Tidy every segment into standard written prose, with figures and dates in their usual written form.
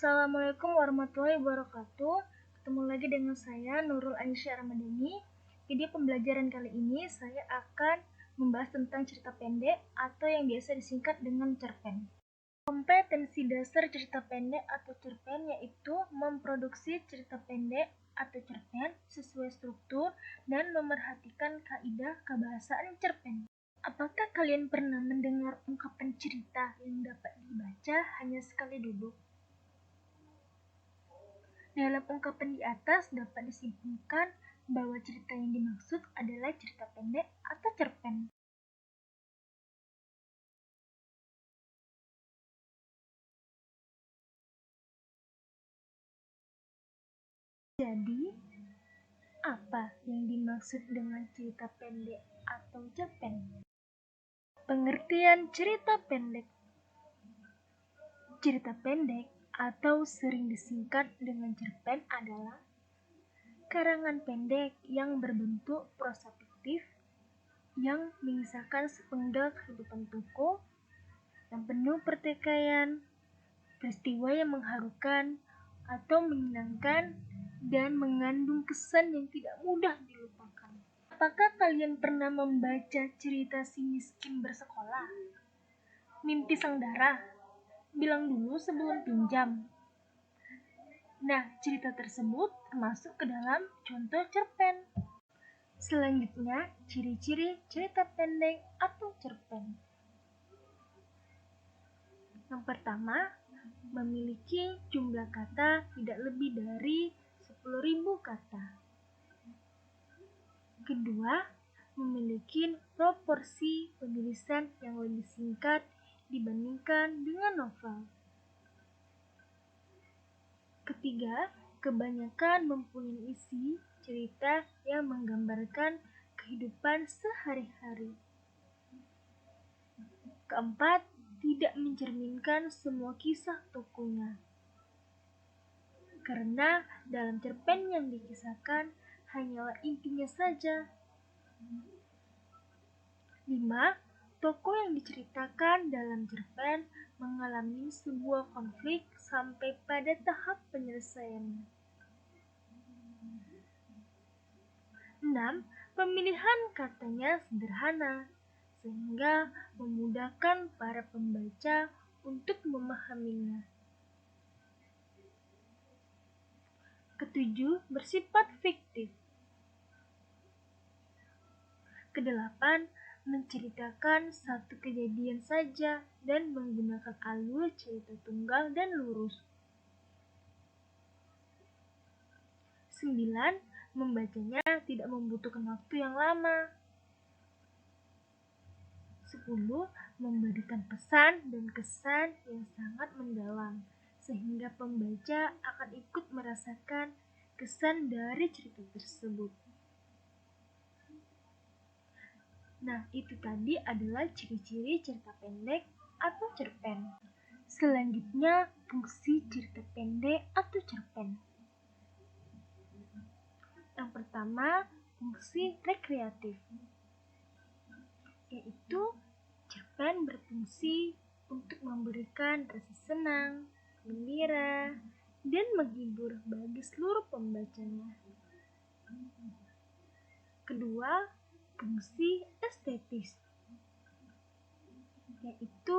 Assalamualaikum warahmatullahi wabarakatuh. Ketemu lagi dengan saya Nurul Aisyah Ramadhani. Video pembelajaran kali ini saya akan membahas tentang cerita pendek atau yang biasa disingkat dengan cerpen. Kompetensi dasar cerita pendek atau cerpen yaitu memproduksi cerita pendek atau cerpen sesuai struktur dan memerhatikan kaidah kebahasaan cerpen. Apakah kalian pernah mendengar ungkapan cerita yang dapat dibaca hanya sekali duduk? Dalam ungkapan di atas dapat disimpulkan bahwa cerita yang dimaksud adalah cerita pendek atau cerpen. Jadi, apa yang dimaksud dengan cerita pendek atau cerpen? Pengertian cerita pendek. Cerita pendek atau sering disingkat dengan cerpen adalah karangan pendek yang berbentuk prosa fiktif yang mengisahkan sepenggal kehidupan tokoh yang penuh pertikaian, peristiwa yang mengharukan atau menyenangkan dan mengandung kesan yang tidak mudah dilupakan. Apakah kalian pernah membaca cerita si miskin bersekolah? Mimpi sang darah? Bilang dulu sebelum pinjam. Nah, cerita tersebut termasuk ke dalam contoh cerpen. Selanjutnya, ciri-ciri cerita pendek atau cerpen. Yang pertama, memiliki jumlah kata tidak lebih dari 10.000 kata. Kedua, memiliki proporsi penulisan yang lebih singkat dibandingkan dengan novel. Ketiga, kebanyakan mempunyai isi cerita yang menggambarkan kehidupan sehari-hari. Keempat, tidak mencerminkan semua kisah tokohnya. Karena dalam cerpen yang dikisahkan hanyalah intinya saja. 5. Tokoh yang diceritakan dalam cerpen mengalami sebuah konflik sampai pada tahap penyelesaiannya. 6. Pemilihan katanya sederhana, sehingga memudahkan para pembaca untuk memahaminya. Ketujuh, bersifat fiktif. Kedelapan, menceritakan satu kejadian saja dan menggunakan alur cerita tunggal dan lurus. 9. Membacanya tidak membutuhkan waktu yang lama. 10. Memberikan pesan dan kesan yang sangat mendalam, sehingga pembaca akan ikut merasakan kesan dari cerita tersebut. Nah, itu tadi adalah ciri-ciri cerita pendek atau cerpen. Selanjutnya, fungsi cerita pendek atau cerpen. Yang pertama, fungsi rekreatif, yaitu cerpen berfungsi untuk memberikan rasa senang, gembira, dan menghibur bagi seluruh pembacanya. Kedua, fungsi estetis, yaitu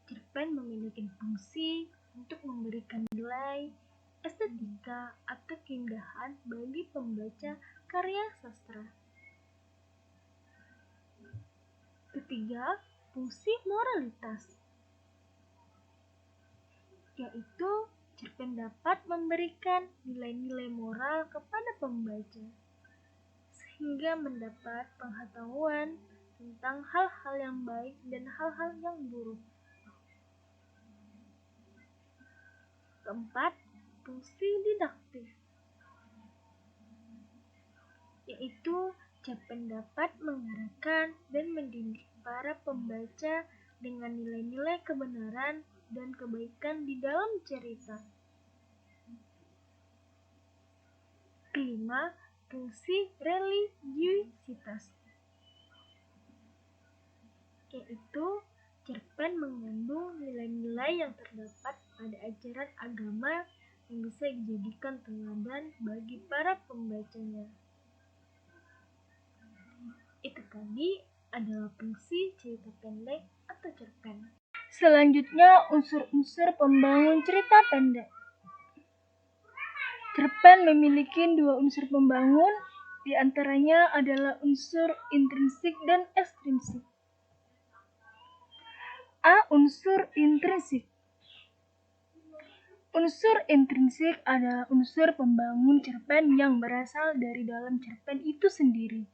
cerpen memiliki fungsi untuk memberikan nilai estetika atau keindahan bagi pembaca karya sastra. Ketiga, fungsi moralitas, yaitu cerpen dapat memberikan nilai-nilai moral kepada pembaca, sehingga mendapat pengetahuan tentang hal-hal yang baik dan hal-hal yang buruk. Keempat, fungsi didaktif, yaitu cerpen dapat mengarahkan dan mendidik para pembaca dengan nilai-nilai kebenaran dan kebaikan di dalam cerita. Kelima, fungsi religiusitas, yaitu cerpen mengandung nilai-nilai yang terdapat pada ajaran agama yang bisa dijadikan teladan bagi para pembacanya. Itu tadi adalah fungsi cerita pendek atau cerpen. Selanjutnya, unsur-unsur pembangun cerita pendek. Cerpen memiliki dua unsur pembangun, di antaranya adalah unsur intrinsik dan ekstrinsik. A. Unsur intrinsik. Unsur intrinsik adalah unsur pembangun cerpen yang berasal dari dalam cerpen itu sendiri.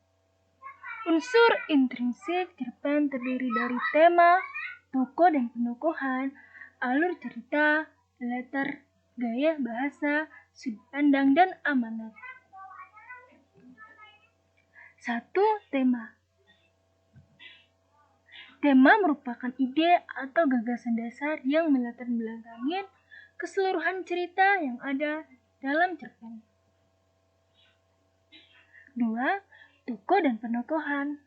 Unsur intrinsik cerpen terdiri dari tema, tokoh dan penokohan, alur cerita, latar, gaya bahasa, sudut pandang, dan amanat. 1. Tema. Tema merupakan ide atau gagasan dasar yang melatar belakangi keseluruhan cerita yang ada dalam cerpen. 2. Tokoh dan penokohan.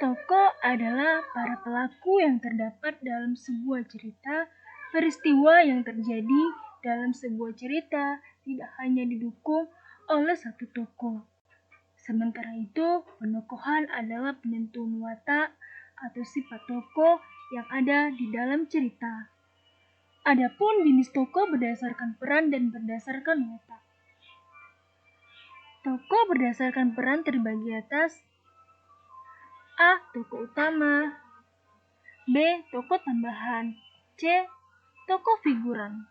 Tokoh adalah para pelaku yang terdapat dalam sebuah cerita. Peristiwa yang terjadi dalam sebuah cerita tidak hanya didukung oleh satu tokoh. Sementara itu, penokohan adalah penentuan watak atau sifat tokoh yang ada di dalam cerita. Adapun jenis tokoh berdasarkan peran dan berdasarkan watak. Tokoh berdasarkan peran terbagi atas A. Tokoh utama, B. Tokoh tambahan, C. Tokoh figuran.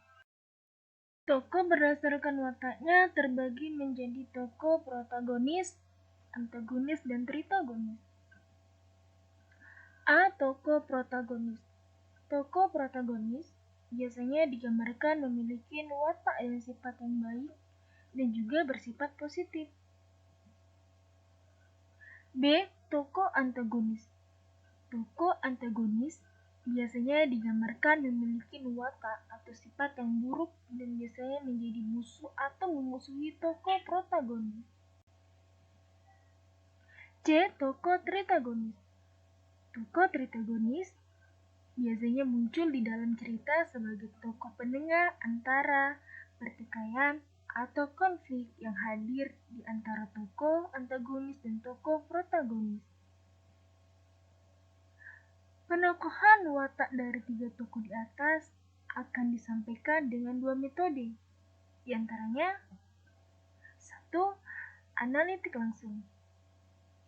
Tokoh berdasarkan wataknya terbagi menjadi tokoh protagonis, antagonis, dan tritagonis. A. Tokoh protagonis. Tokoh protagonis biasanya digambarkan memiliki watak dan sifat yang baik dan juga bersifat positif. B. Tokoh antagonis. Tokoh antagonis biasanya digambarkan memiliki watak atau sifat yang buruk dan biasanya menjadi musuh atau memusuhi tokoh protagonis. C. Tokoh tritagonis. Tokoh tritagonis biasanya muncul di dalam cerita sebagai tokoh penengah antara pertikaian atau konflik yang hadir di antara tokoh antagonis dan tokoh protagonis. Penokohan watak dari 3 tokoh di atas akan disampaikan dengan 2 metode, di antaranya 1. Analitik langsung,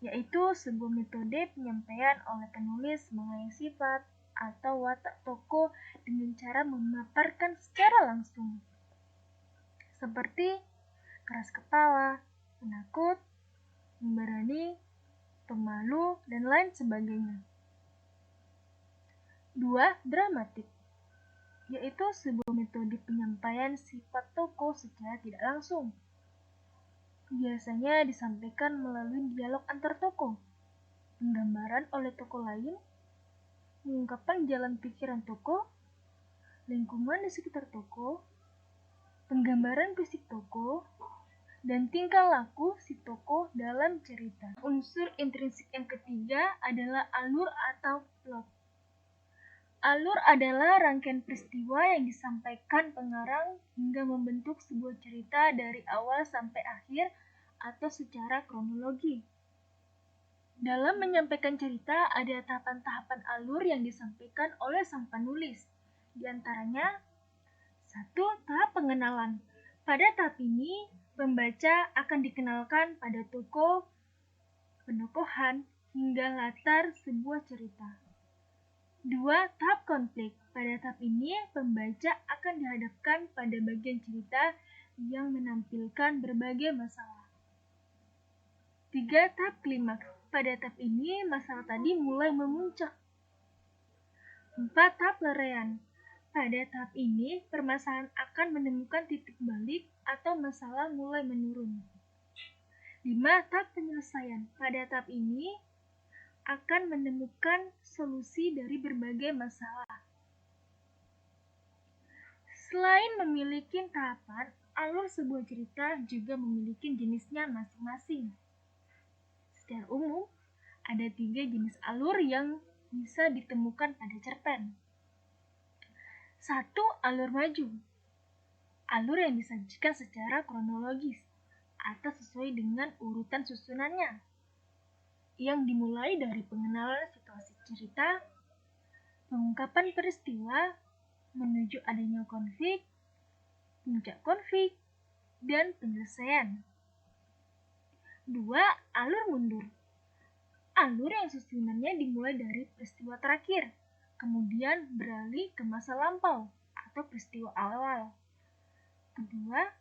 yaitu sebuah metode penyampaian oleh penulis mengenai sifat atau watak tokoh dengan cara memaparkan secara langsung, seperti keras kepala, penakut, pemberani, pemalu, dan lain sebagainya. 2. Dramatik, yaitu sebuah metode penyampaian sifat tokoh secara tidak langsung. Biasanya disampaikan melalui dialog antar tokoh, penggambaran oleh tokoh lain, mengungkapkan jalan pikiran tokoh, lingkungan di sekitar tokoh, penggambaran fisik tokoh, dan tingkah laku si tokoh dalam cerita. Unsur intrinsik yang ketiga adalah alur atau plot. Alur adalah rangkaian peristiwa yang disampaikan pengarang hingga membentuk sebuah cerita dari awal sampai akhir atau secara kronologi. Dalam menyampaikan cerita, ada tahapan-tahapan alur yang disampaikan oleh sang penulis. Di antaranya, 1. Tahap pengenalan. Pada tahap ini, pembaca akan dikenalkan pada tokoh, penokohan, hingga latar sebuah cerita. 2. Tahap konflik. Pada tahap ini, pembaca akan dihadapkan pada bagian cerita yang menampilkan berbagai masalah. 3. Tahap klimaks. Pada tahap ini, masalah tadi mulai memuncak. 4. Tahap lerayan. Pada tahap ini, permasalahan akan menemukan titik balik atau masalah mulai menurun. 5. Tahap penyelesaian. Pada tahap ini, akan menemukan solusi dari berbagai masalah. Selain memiliki tahapan, alur sebuah cerita juga memiliki jenisnya masing-masing. Secara umum, Ada 3 jenis alur yang bisa ditemukan pada cerpen. 1. Alur maju. Alur yang disajikan secara kronologis atau sesuai dengan urutan susunannya, yang dimulai dari pengenalan situasi cerita, pengungkapan peristiwa, menuju adanya konflik, puncak konflik, dan penyelesaian. 2. Alur mundur. Alur yang susunannya dimulai dari peristiwa terakhir, kemudian beralih ke masa lampau atau peristiwa awal, kedua,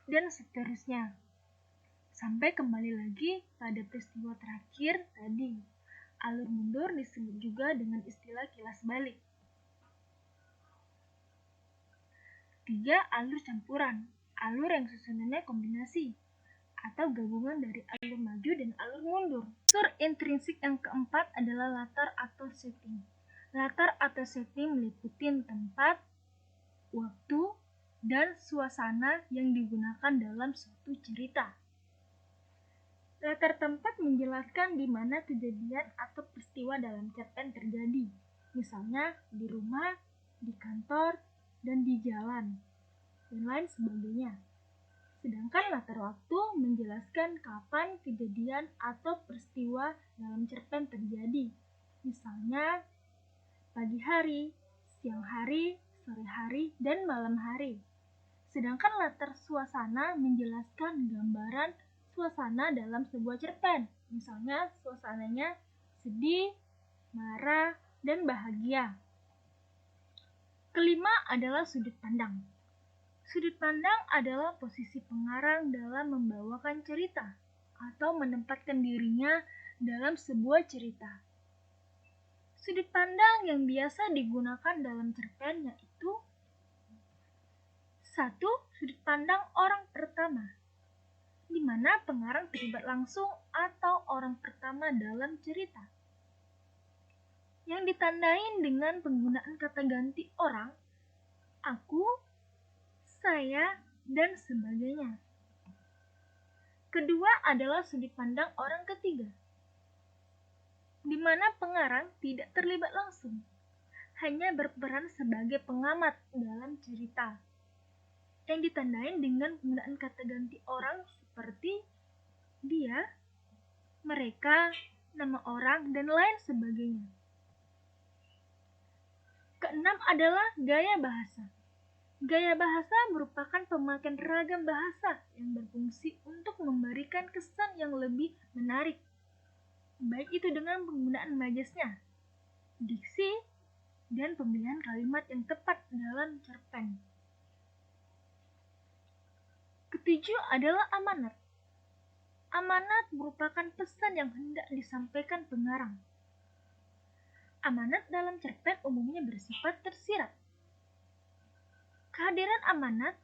dan seterusnya, sampai kembali lagi pada peristiwa terakhir tadi. Alur mundur disebut juga dengan istilah kilas balik. 3. Alur campuran. Alur yang susunannya kombinasi atau gabungan dari alur maju dan alur mundur. Unsur intrinsik yang keempat adalah latar atau setting. Latar atau setting meliputi tempat, waktu, dan suasana yang digunakan dalam suatu cerita. Latar tempat menjelaskan di mana kejadian atau peristiwa dalam cerpen terjadi, misalnya di rumah, di kantor, dan di jalan, dan lain sebagainya. Sedangkan latar waktu menjelaskan kapan kejadian atau peristiwa dalam cerpen terjadi, misalnya pagi hari, siang hari, sore hari, dan malam hari. Sedangkan latar suasana menjelaskan gambaran suasana dalam sebuah cerpen, misalnya suasananya sedih, marah, dan bahagia. Kelima adalah sudut pandang. Sudut pandang adalah posisi pengarang dalam membawakan cerita atau menempatkan dirinya dalam sebuah cerita. Sudut pandang yang biasa digunakan dalam cerpen yaitu 1. Sudut pandang orang pertama, di mana pengarang terlibat langsung atau orang pertama dalam cerita, yang ditandai dengan penggunaan kata ganti orang, aku, saya, dan sebagainya. Kedua adalah sudut pandang orang ketiga, di mana pengarang tidak terlibat langsung, hanya berperan sebagai pengamat dalam cerita, yang ditandai dengan penggunaan kata ganti orang seperti dia, mereka, nama orang, dan lain sebagainya. Keenam adalah gaya bahasa. Gaya bahasa merupakan pemakaian ragam bahasa yang berfungsi untuk memberikan kesan yang lebih menarik, baik itu dengan penggunaan majasnya, diksi, dan pemilihan kalimat yang tepat dalam cerpen. Ketujuh adalah amanat. Amanat merupakan pesan yang hendak disampaikan pengarang. Amanat dalam cerpen umumnya bersifat tersirat. Kehadiran amanat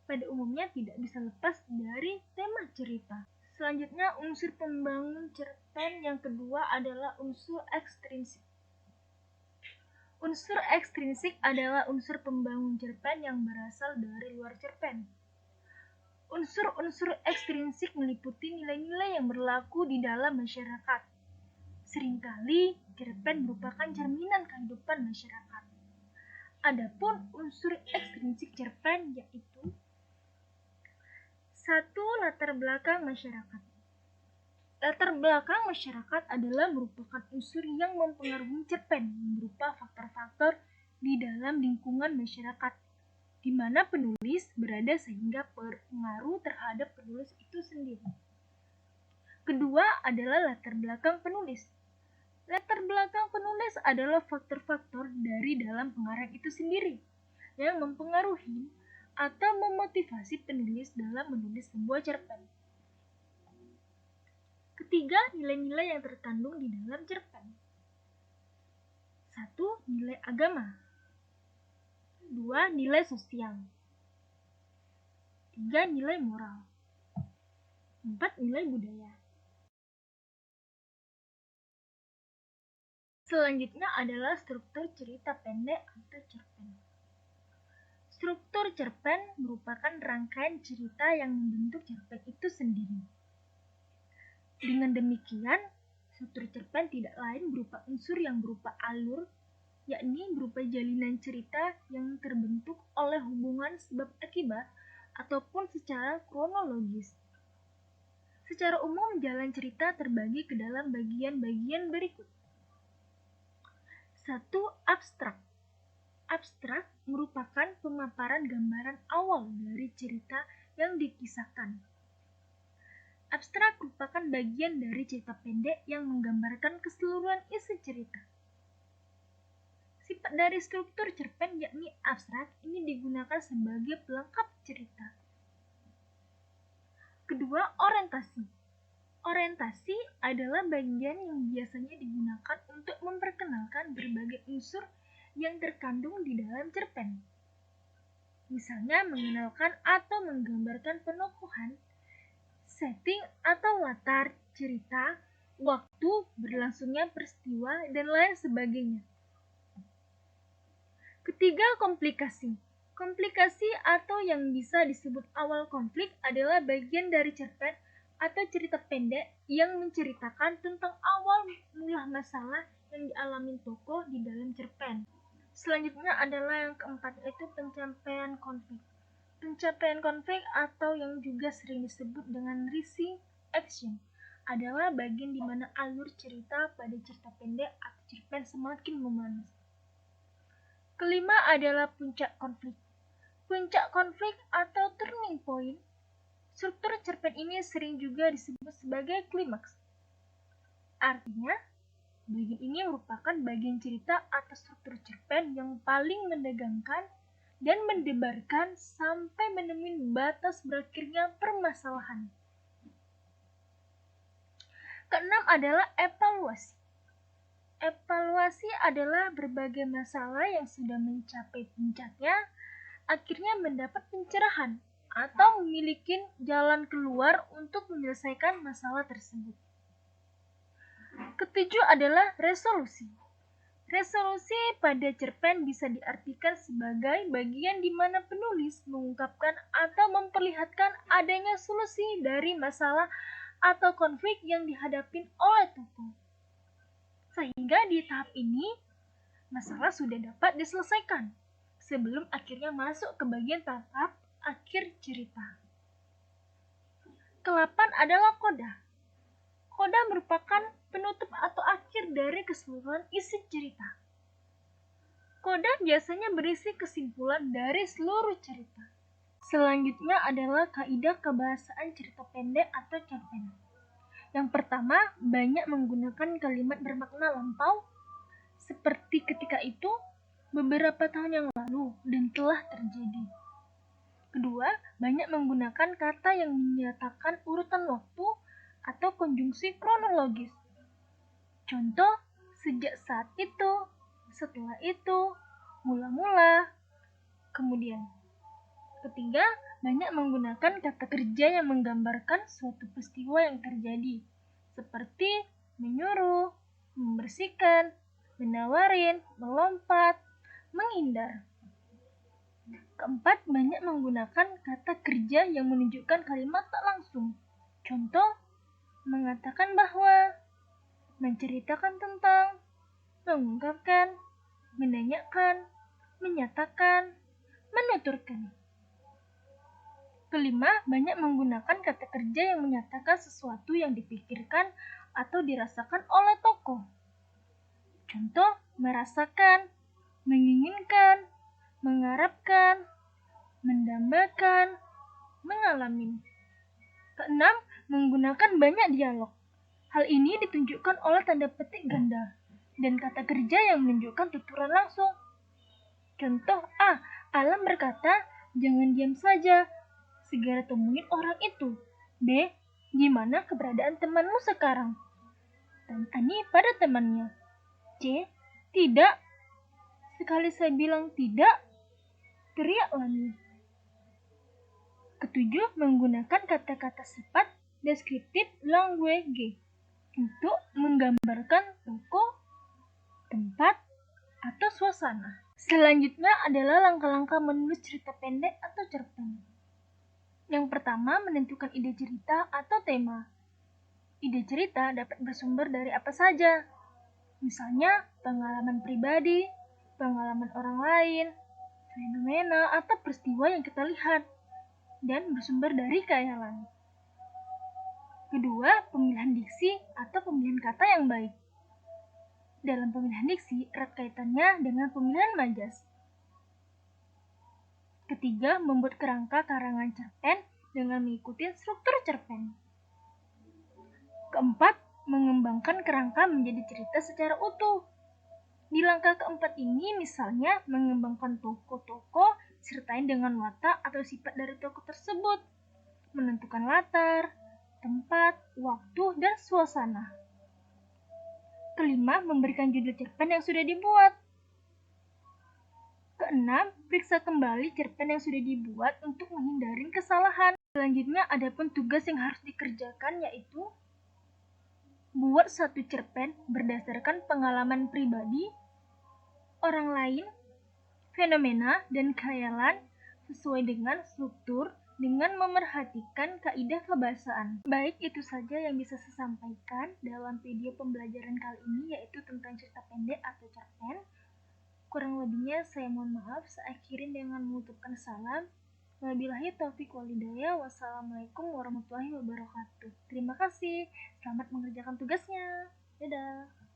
pada umumnya tidak bisa lepas dari tema cerita. Selanjutnya, unsur pembangun cerpen yang kedua adalah unsur ekstrinsik. Unsur ekstrinsik adalah unsur pembangun cerpen yang berasal dari luar cerpen. Unsur-unsur ekstrinsik meliputi nilai-nilai yang berlaku di dalam masyarakat. Seringkali, cerpen merupakan cerminan kehidupan masyarakat. Adapun unsur ekstrinsik cerpen yaitu 1. Latar belakang masyarakat. Latar belakang masyarakat adalah merupakan unsur yang mempengaruhi cerpen berupa faktor-faktor di dalam lingkungan masyarakat, di mana penulis berada sehingga berpengaruh terhadap penulis itu sendiri. Kedua adalah latar belakang penulis. Latar belakang penulis adalah faktor-faktor dari dalam pengarang itu sendiri yang mempengaruhi atau memotivasi penulis dalam menulis sebuah cerpen. Ketiga, nilai-nilai yang terkandung di dalam cerpen. 1. Nilai agama. 2. Nilai sosial. 3. Nilai moral. 4. Nilai budaya. Selanjutnya adalah struktur cerita pendek atau cerpen. Struktur cerpen merupakan rangkaian cerita yang membentuk cerpen itu sendiri. Dengan demikian, struktur cerpen tidak lain berupa unsur yang berupa alur, yakni berupa jalinan cerita yang terbentuk oleh hubungan sebab akibat ataupun secara kronologis. Secara umum, jalan cerita terbagi ke dalam bagian-bagian berikut. 1. Abstrak. Abstrak merupakan pemaparan gambaran awal dari cerita yang dikisahkan. Abstrak merupakan bagian dari cerita pendek yang menggambarkan keseluruhan isi cerita. Sifat dari struktur cerpen yakni abstrak ini digunakan sebagai pelengkap cerita. Kedua, orientasi. Orientasi adalah bagian yang biasanya digunakan untuk memperkenalkan berbagai unsur yang terkandung di dalam cerpen. Misalnya mengenalkan atau menggambarkan penokohan, setting atau latar cerita, waktu berlangsungnya peristiwa, dan lain sebagainya. Ketiga, komplikasi. Komplikasi atau yang bisa disebut awal konflik adalah bagian dari cerpen atau cerita pendek yang menceritakan tentang awal mula masalah yang dialami tokoh di dalam cerpen. Selanjutnya adalah yang keempat, yaitu pencapaian konflik. Pencapaian konflik atau yang juga sering disebut dengan rising action adalah bagian di mana alur cerita pada cerita pendek atau cerpen semakin memanas. Kelima adalah puncak konflik. Puncak konflik atau turning point. Struktur cerpen ini sering juga disebut sebagai klimaks. Artinya, bagian ini merupakan bagian cerita atau struktur cerpen yang paling menegangkan dan mendebarkan sampai menemui batas berakhirnya permasalahan. Keenam adalah evaluasi. Evaluasi adalah berbagai masalah yang sudah mencapai puncaknya, akhirnya mendapat pencerahan atau memiliki jalan keluar untuk menyelesaikan masalah tersebut. Ketujuh adalah resolusi. Resolusi pada cerpen bisa diartikan sebagai bagian di mana penulis mengungkapkan atau memperlihatkan adanya solusi dari masalah atau konflik yang dihadapi oleh tokoh. Sehingga di tahap ini, masalah sudah dapat diselesaikan sebelum akhirnya masuk ke bagian tahap akhir cerita. Ke-8 adalah koda. Koda merupakan penutup atau akhir dari keseluruhan isi cerita. Koda biasanya berisi kesimpulan dari seluruh cerita. Selanjutnya adalah kaidah kebahasaan cerita pendek atau cerpen. Yang pertama, banyak menggunakan kalimat bermakna lampau, seperti ketika itu, beberapa tahun yang lalu, dan telah terjadi. Kedua, banyak menggunakan kata yang menyatakan urutan waktu atau konjungsi kronologis. Contoh, sejak saat itu, setelah itu, mula-mula, kemudian. Ketiga, banyak menggunakan kata kerja yang menggambarkan suatu peristiwa yang terjadi, seperti menyuruh, membersihkan, menawarin, melompat, menghindar. Keempat, banyak menggunakan kata kerja yang menunjukkan kalimat tak langsung. Contoh, mengatakan bahwa, menceritakan tentang, mengungkapkan, menanyakan, menyatakan, menuturkan. Kelima, banyak menggunakan kata kerja yang menyatakan sesuatu yang dipikirkan atau dirasakan oleh tokoh. Contoh, merasakan, menginginkan, mengharapkan, mendambakan, mengalami. Keenam, menggunakan banyak dialog. Hal ini ditunjukkan oleh tanda petik ganda dan kata kerja yang menunjukkan tuturan langsung. Contoh A. Alam berkata, jangan diam saja, segera temuin orang itu. B. Gimana keberadaan temanmu sekarang? Tanya pada temannya. C. Tidak. Sekali saya bilang tidak, teriak Lani. Ketujuh, menggunakan kata-kata sifat deskriptif language untuk menggambarkan tokoh, tempat, atau suasana. Selanjutnya adalah langkah-langkah menulis cerita pendek atau cerpen. Yang pertama, menentukan ide cerita atau tema. Ide cerita dapat bersumber dari apa saja, misalnya pengalaman pribadi, pengalaman orang lain, fenomena atau peristiwa yang kita lihat, dan bersumber dari khayalan. Kedua, pemilihan diksi atau pemilihan kata yang baik. Dalam pemilihan diksi, erat kaitannya dengan pemilihan majas. Ketiga, membuat kerangka karangan cerpen dengan mengikuti struktur cerpen. Keempat, mengembangkan kerangka menjadi cerita secara utuh. Di langkah keempat ini misalnya mengembangkan tokoh-tokoh disertai dengan watak atau sifat dari tokoh tersebut, menentukan latar, tempat, waktu, dan suasana. Kelima, memberikan judul cerpen yang sudah dibuat. Keenam, periksa kembali cerpen yang sudah dibuat untuk menghindari kesalahan. Selanjutnya, adapun tugas yang harus dikerjakan yaitu buat satu cerpen berdasarkan pengalaman pribadi, orang lain, fenomena, dan khayalan sesuai dengan struktur dengan memerhatikan kaidah kebahasaan. Baik, itu saja yang bisa saya sampaikan dalam video pembelajaran kali ini, yaitu tentang cerita pendek atau cerpen. Kurang lebihnya saya mohon maaf. Saya akhiri dengan mengucapkan salam. Wabillahi taufiq walhidayah. Wassalamualaikum warahmatullahi wabarakatuh. Terima kasih. Selamat mengerjakan tugasnya. Dadah.